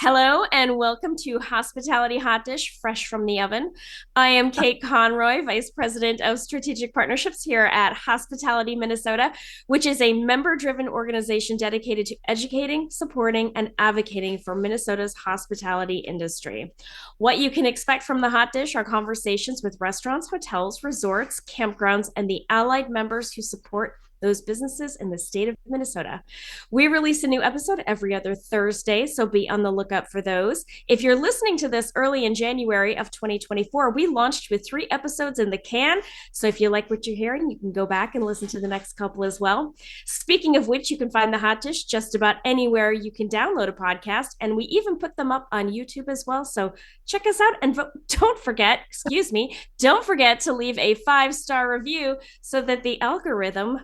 Hello and welcome to Hospitality Hotdish, fresh from the oven. I am Kate Conroy, Vice President of Strategic Partnerships here at Hospitality Minnesota, which is a member-driven organization dedicated to educating, supporting, and advocating for Minnesota's hospitality industry. What you can expect from the Hot Dish are conversations with restaurants, hotels, resorts, campgrounds, and the allied members who support those businesses in the state of Minnesota. We release a new episode every other Thursday, so be on the lookout for those. If you're listening to this early in January of 2024, we launched with 3 episodes in the can. So if you like what you're hearing, you can go back and listen to the next couple as well. Speaking of which, you can find the Hot Dish just about anywhere you can download a podcast, and we even put them up on YouTube as well. So check us out, and don't forget to leave a 5-star review so that the algorithm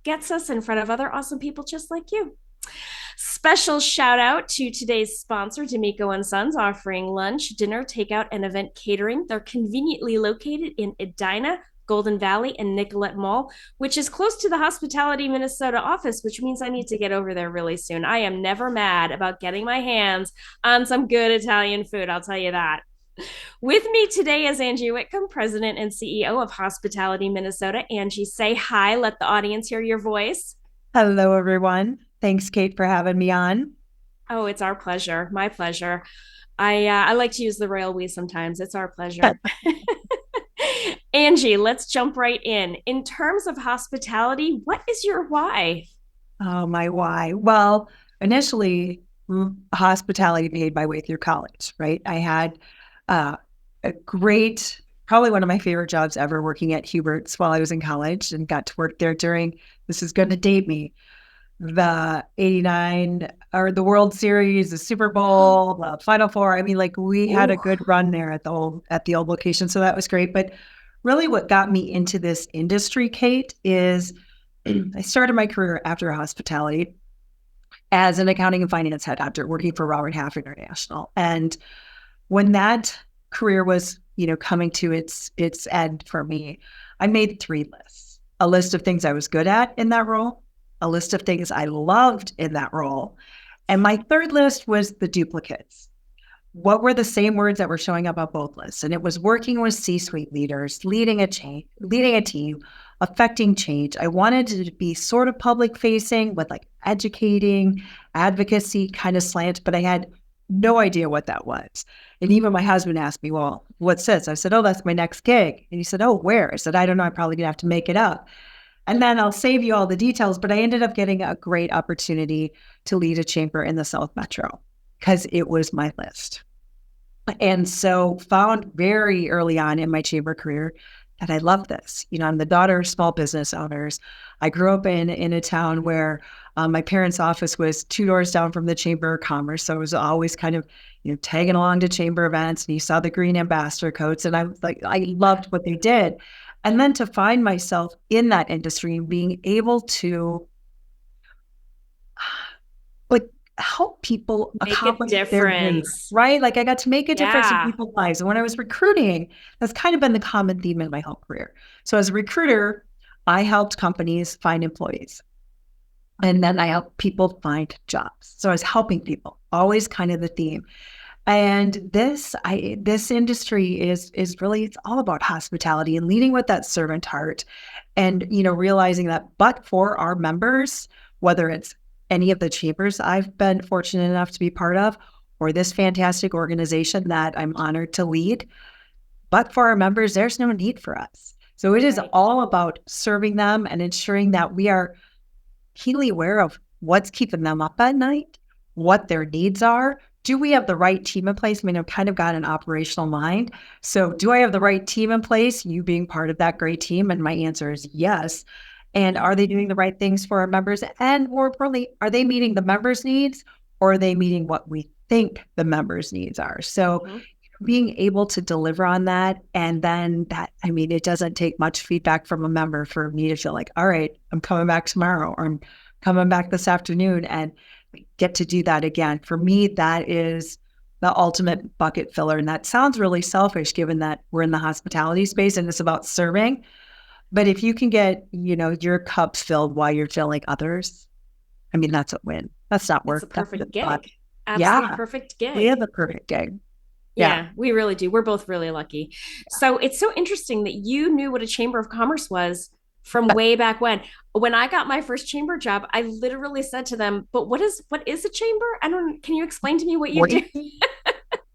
gets us in front of other awesome people just like you. Special shout out to today's sponsor, D'Amico and Sons, offering lunch, dinner, takeout, and event catering. They're conveniently located in Edina, Golden Valley, and Nicollet Mall, which is close to the Hospitality Minnesota office, which means I need to get over there really soon. I am never mad about getting my hands on some good Italian food, I'll tell you that. With me today is Angie Whitcomb, President and CEO of Hospitality Minnesota. Angie, say hi. Let the audience hear your voice. Hello, everyone. Thanks, Kate, for having me on. Oh, it's our pleasure. My pleasure. I like to use the royal we sometimes. It's our pleasure. Angie, let's jump right in. In terms of hospitality, what is your why? Oh, my why. Well, initially, hospitality made my way through college, right? I had a great, probably one of my favorite jobs ever, working at Hubert's while I was in college, and got to work there during, this is going to date me, the 89 or the World Series, the Super Bowl, the Final Four. I mean, like, we had a good run there at the old location. So that was great. But really what got me into this industry, Kate, is I started my career after hospitality as an accounting and finance head after working for Robert Half International. And when that career was, coming to its end for me, I made 3 lists. A list of things I was good at in that role, a list of things I loved in that role, and my 3rd list was the duplicates. What were the same words that were showing up on both lists? And it was working with C-suite leaders, leading a team, affecting change. I wanted to be sort of public facing with like educating, advocacy kind of slant, but I had no idea what that was. And even my husband asked me, well, what's this? I said, oh, that's my next gig. And he said, oh, where? I said, I don't know. I'm probably gonna have to make it up. And then I'll save you all the details, but I ended up getting a great opportunity to lead a chamber in the South Metro because it was my list. And so found very early on in my chamber career that I love this. I'm the daughter of small business owners. I grew up in a town where my parents' office was 2 doors down from the Chamber of Commerce. So I was always kind of, tagging along to chamber events, and you saw the green ambassador coats. And I was like, I loved what they did. And then to find myself in that industry and being able to help people accomplish their dreams, right? Like, I got to make a difference in people's lives. And when I was recruiting, that's kind of been the common theme in my whole career. So as a recruiter, I helped companies find employees. And then I helped people find jobs. So I was helping people, always kind of the theme. And this industry is really, it's all about hospitality and leading with that servant heart, and realizing that, but for our members, whether it's any of the chambers I've been fortunate enough to be part of, or this fantastic organization that I'm honored to lead, but for our members, there's no need for us. So it is all about serving them and ensuring that we are keenly aware of what's keeping them up at night, what their needs are. Do we have the right team in place? I mean, I've kind of got an operational mind. So do I have the right team in place? You being part of that great team? And my answer is yes. And are they doing the right things for our members? And more importantly, are they meeting the members' needs, or are they meeting what we think the members' needs are? So being able to deliver on that, and then it doesn't take much feedback from a member for me to feel like, all right, I'm coming back tomorrow, or I'm coming back this afternoon, and get to do that again. For me, that is the ultimate bucket filler. And that sounds really selfish given that we're in the hospitality space and it's about serving. But if you can get, your cups filled while you're filling others, that's a win. That's not work. That's a perfect gig. absolute Yeah. perfect We gig. have a perfect gig. Yeah. Yeah, we really do. We're both really lucky. So it's so interesting that you knew what a chamber of commerce was from way back when. When I got my first chamber job, I literally said to them, "But what is a chamber? I don't can you explain to me what you What do do?"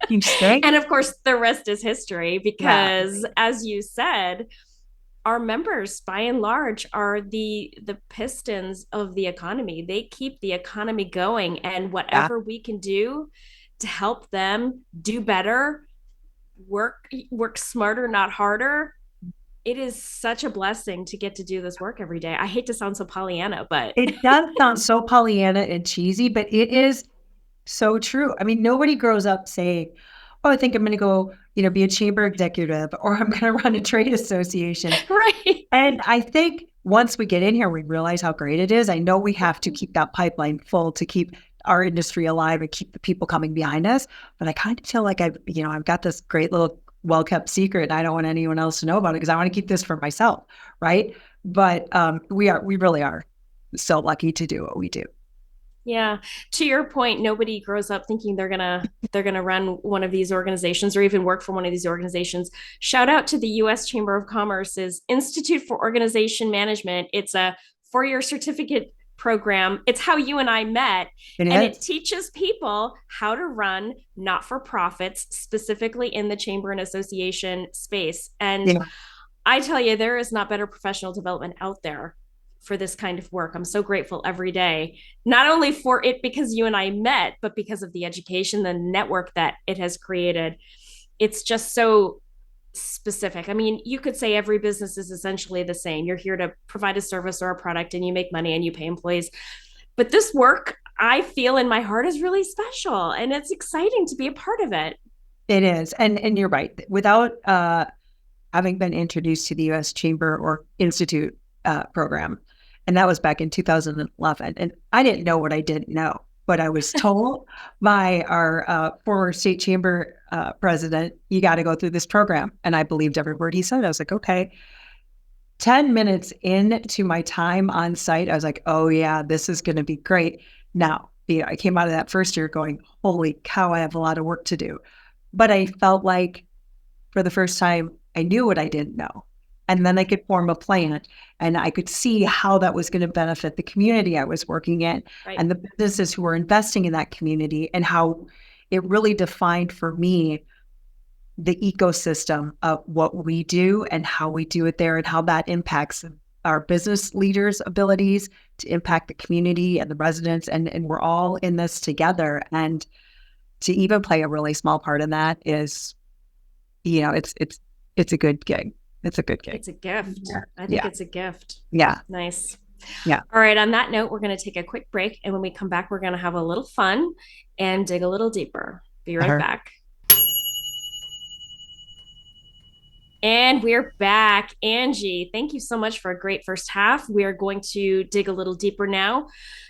you say? And of course, the rest is history Yeah. because as you said, our members by and large are the pistons of the economy. They keep the economy going, and Yeah. whatever we can do to help them do better, work smarter, not harder, it is such a blessing to get to do this work every day. I hate to sound so Pollyanna, but It does sound so Pollyanna and cheesy, but it is so true. I mean, nobody grows up saying, "Oh, I think I'm going to go, be a chamber executive, or I'm going to run a trade association." right. And I think once we get in here, we realize how great it is. I know we have to keep that pipeline full to keep our industry alive and keep the people coming behind us. But I kind of feel like I've got this great little well-kept secret. I don't want anyone else to know about it because I want to keep this for myself, right? But we really are so lucky to do what we do. Yeah. To your point, nobody grows up thinking they're gonna run one of these organizations or even work for one of these organizations. Shout out to the US Chamber of Commerce's Institute for Organization Management. It's a 4-year certificate program. It's how you and I met, It and it is. teaches people how to run not-for-profits, specifically in the chamber and association space. And Yeah. I tell you, there is not better professional development out there for this kind of work. I'm so grateful every day, not only for it because you and I met, but because of the education, the network that it has created. It's just so specific. I mean, you could say every business is essentially the same. You're here to provide a service or a product and you make money and you pay employees. But this work, I feel in my heart, is really special and it's exciting to be a part of it. It is. And you're right. Without having been introduced to the U.S. Chamber or Institute program, and that was back in 2011. And I didn't know what I didn't know, but I was told by our former state chamber president, "You got to go through this program." And I believed every word he said. I was like, okay. 10 minutes into my time on site, I was like, oh, yeah, this is going to be great. Now, I came out of that first year going, holy cow, I have a lot of work to do. But I felt like for the first time, I knew what I didn't know. And then I could form a plan and I could see how that was going to benefit the community I was working in Right. and the businesses who were investing in that community, and how it really defined for me the ecosystem of what we do and how we do it there and how that impacts our business leaders' abilities to impact the community and the residents. And we're all in this together. And to even play a really small part in that is, it's a good gig. It's a good gig. It's a gift. Yeah. I think Yeah. it's a gift. Yeah. Nice. Yeah. All right. On that note, we're going to take a quick break. And when we come back, we're going to have a little fun and dig a little deeper. Be right Uh-huh. back. And we're back. Angie, thank you so much for a great first half. We are going to dig a little deeper now.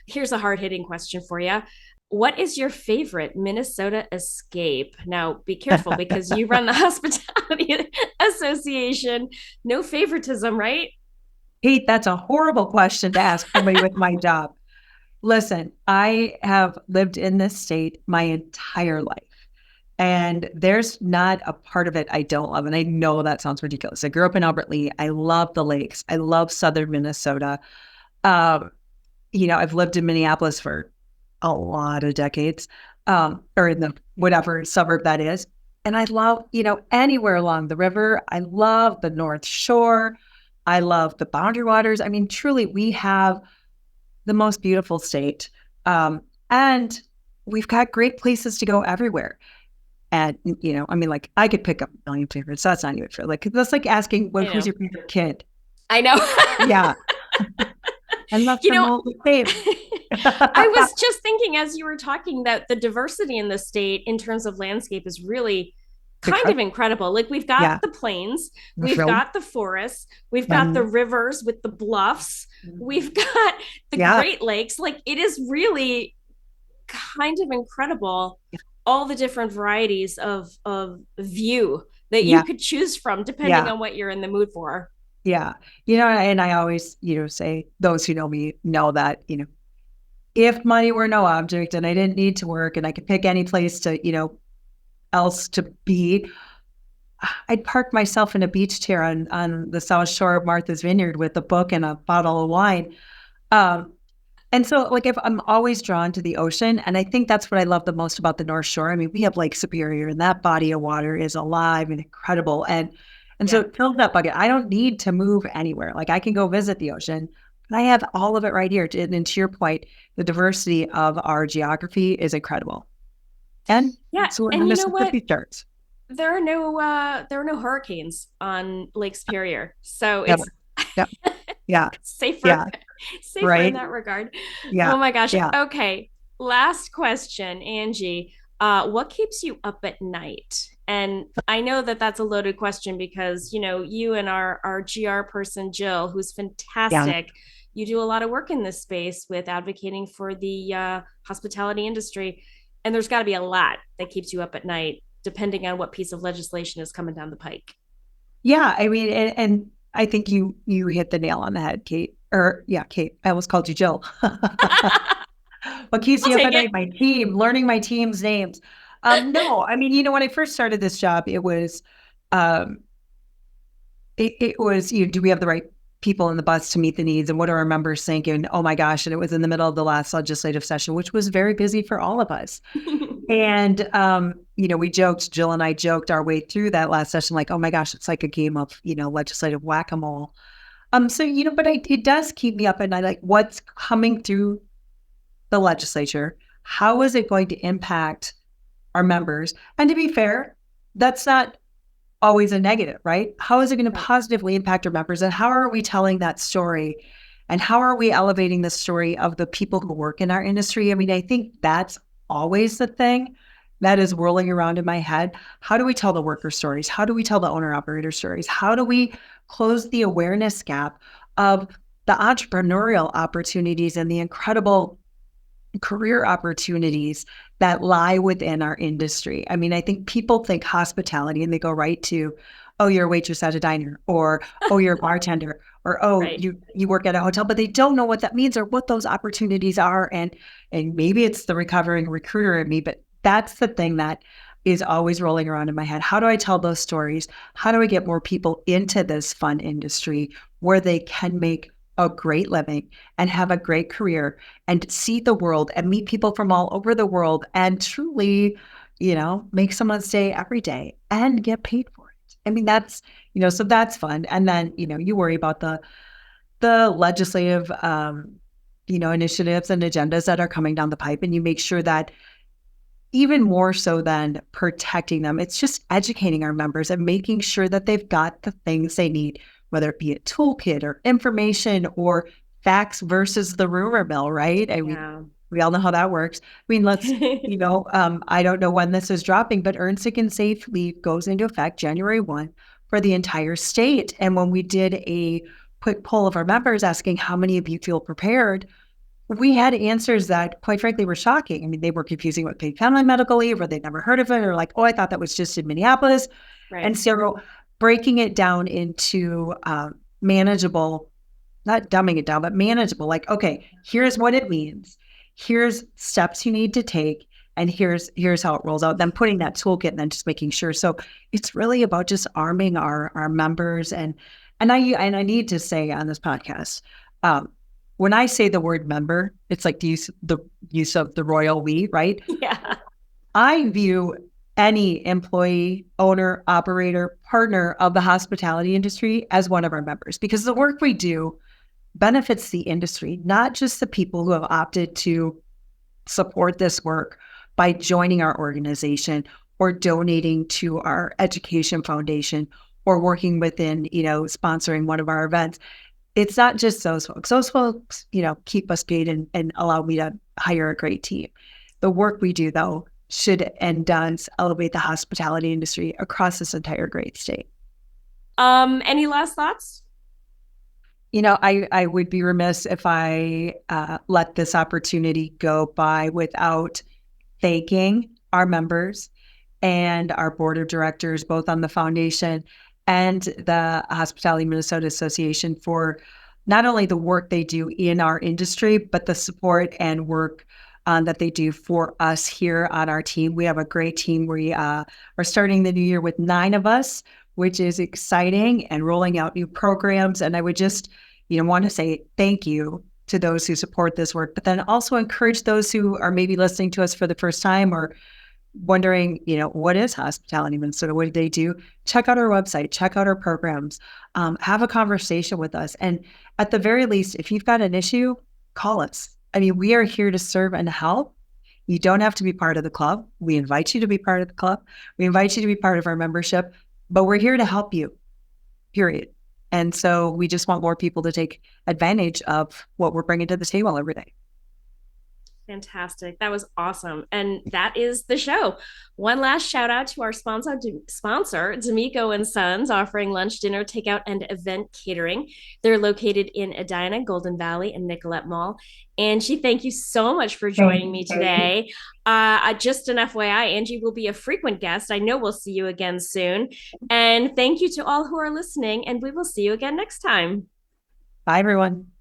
Here's a hard hitting question for you. What is your favorite Minnesota escape? Now, be careful because you run the Hospitality Association. No favoritism, right? Pete, that's a horrible question to ask somebody with my job. Listen, I have lived in this state my entire life. And there's not a part of it I don't love. And I know that sounds ridiculous. I grew up in Albert Lea. I love the lakes. I love southern Minnesota. Um, I've lived in Minneapolis for a lot of decades, or in the whatever suburb that is. And I love, anywhere along the river. I love the North Shore. I love the Boundary Waters. I mean, truly, we have the most beautiful state. And we've got great places to go everywhere. And, like I could pick up a million favorites. That's not even true. Like, that's like asking, well, I who's know. your favorite kid? I know. Yeah. I love you them know, all the same. I was just thinking as you were talking that the diversity in the state in terms of landscape is really kind of incredible. Like we've got Yeah. the plains, The we've film. got the forests, we've got the And rivers with the bluffs, we've got the yeah. Great Lakes. Like it is really kind of incredible all the different varieties of view that you Yeah. could choose from depending Yeah. on what you're in the mood for. Yeah. And I always, say those who know me know that, if money were no object and I didn't need to work and I could pick any place to, else to be, I'd park myself in a beach chair on the South Shore of Martha's Vineyard with a book and a bottle of wine. Um, and so, like, if I'm always drawn to the ocean, and I think that's what I love the most about the North Shore. I mean, we have Lake Superior, and that body of water is alive and incredible, and so Yeah. it fills that bucket. I don't need to move anywhere. Like, I can go visit the ocean, but I have all of it right here. And to your point, the diversity of our geography is incredible, and Yeah. so where the And you know what? Mississippi starts. There are no hurricanes on Lake Superior. So Yep, it's yep, yeah, safer yeah, safer in right, that regard. yeah, Oh my gosh. yeah. Okay. Last question, Angie. What keeps you up at night? And I know that that's a loaded question because, you and our GR person, Jill, who's Yeah. fantastic, you do a lot of work in this space with advocating for the hospitality industry. And there's got to be a lot that keeps you up at night, depending on what piece of legislation is coming down the pike. Yeah, I mean, and I think you hit the nail on the head, Kate. Or yeah, Kate. I almost called you Jill. What keeps I'll me up take at it. night? My team, learning my team's names. No, I mean, when I first started this job, um, it was, do we have the right people in the bus to meet the needs, and what do our members think? And oh my gosh, and it was in the middle of the last legislative session, which was very busy for all of us. And we joked, Jill and I joked our way through that last session, like, oh my gosh, it's like a game of, legislative whack-a-mole. So, but it does keep me up at night, like what's coming through the legislature? How is it going to impact our members? And to be fair, that's not always a negative, right? How is it going to Right. positively impact our members? And how are we telling that story? And how are we elevating the story of the people who work in our industry? I mean, I think that's always the thing that is whirling around in my head. How do we tell the worker stories? How do we tell the owner operator stories? How do we close the awareness gap of the entrepreneurial opportunities and the incredible career opportunities that lie within our industry? I mean, I think people think hospitality and they go right to, oh, you're a waitress at a diner, or oh, you're a bartender, or oh, Right. you work at a hotel, but they don't know what that means or what those opportunities are. And maybe it's the recovering recruiter in me, but that's the thing that is always rolling around in my head. How do I tell those stories? How do I get more people into this fun industry where they can make a great living and have a great career and see the world and meet people from all over the world and truly, make someone stay every day and get paid for it? I mean, so that's fun. And then, you worry about the legislative, initiatives and agendas that are coming down the pipe, and you make sure that even more so than protecting them, it's just educating our members and making sure that they've got the things they need, whether it be a toolkit or information or facts versus the rumor mill, right? I mean, Yeah. we all know how that works. I mean, I don't know when this is dropping, but Earn Sick and Safe Leave goes into effect January 1 for the entire state. And when we did a quick poll of our members asking how many of you feel prepared, we had answers that, quite frankly, were shocking. I mean, they were confusing with paid family medical leave, or they'd never heard of it, or like, oh, I thought that was just in Minneapolis. Right. And so breaking it down into manageable, not dumbing it down, but manageable, like, okay, here's what it means. Here's steps you need to take. And here's how it rolls out. Then putting that toolkit and then just making sure. So it's really about just arming our members. And I need to say on this podcast, um, when I say the word member, it's like the use of the royal we, right? Yeah. I view any employee, owner, operator, partner of the hospitality industry as one of our members, because the work we do benefits the industry, not just the people who have opted to support this work by joining our organization or donating to our education foundation or working within, sponsoring one of our events. It's not just those folks. Those folks, keep us paid and allow me to hire a great team. The work we do, though, should and does elevate the hospitality industry across this entire great state. Any last thoughts? I would be remiss if I let this opportunity go by without thanking our members and our board of directors, both on the foundation and the Hospitality Minnesota Association, for not only the work they do in our industry, but the support and work that they do for us here on our team. We have a great team. We are starting the new year with 9 of us, which is exciting, and rolling out new programs. And I would just, want to say thank you to those who support this work, but then also encourage those who are maybe listening to us for the first time or wondering, what is Hospitality Minnesota? What do they do? Check out our website, check out our programs, have a conversation with us. And at the very least, if you've got an issue, call us. I mean, we are here to serve and help. You don't have to be part of the club. We invite you to be part of the club. We invite you to be part of our membership, but we're here to help you, period. And so we just want more people to take advantage of what we're bringing to the table every day. Fantastic. That was awesome. And that is the show. One last shout out to our sponsor, D'Amico and Sons, offering lunch, dinner, takeout, and event catering. They're located in Edina, Golden Valley, and Nicollet Mall. Angie, thank you so much for joining me today. Just an FYI, Angie will be a frequent guest. I know we'll see you again soon. And thank you to all who are listening, and we will see you again next time. Bye, everyone.